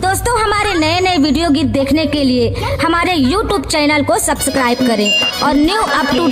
दोस्तों हमारे नए नए वीडियो गीत देखने के लिए हमारे YouTube चैनल को सब्सक्राइब करें और new up to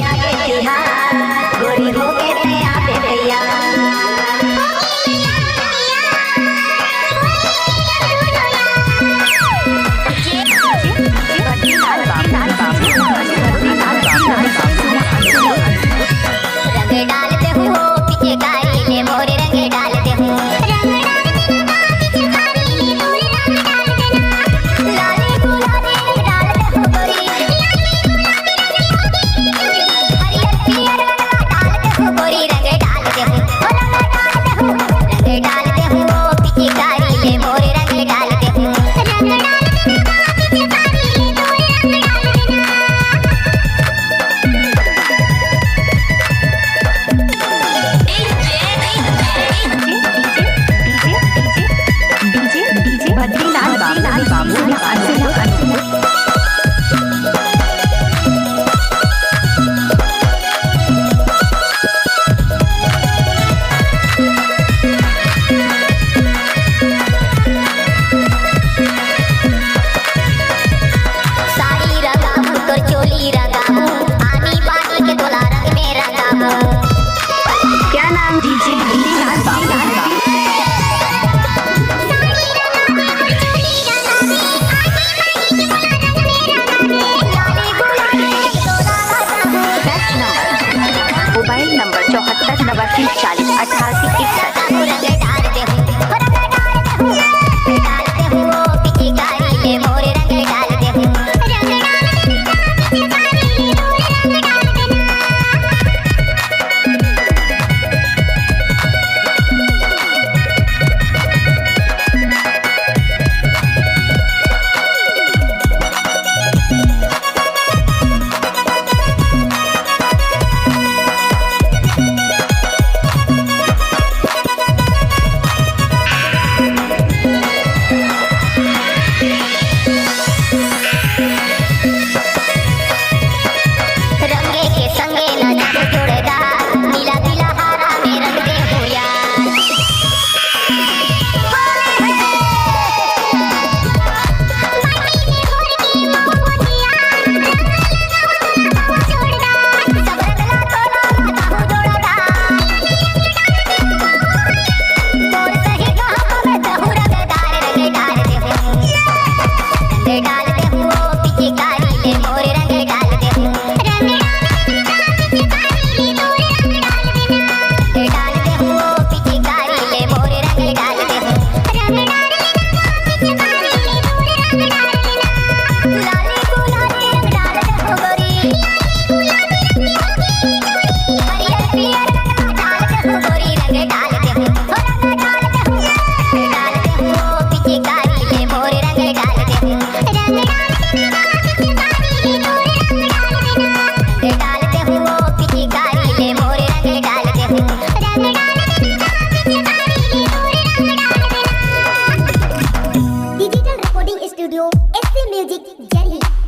mobile number 74 89 40 88 61।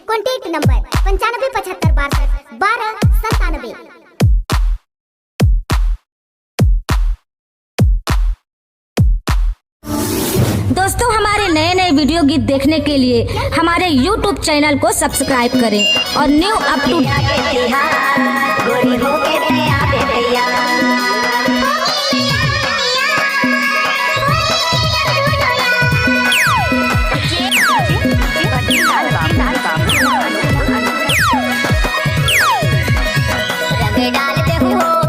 Contact number 9575621297। दोस्तों हमारे नए नए वीडियो गीत देखने के लिए हमारे YouTube चैनल को सब्सक्राइब करें और न्यू अप टू डालते हो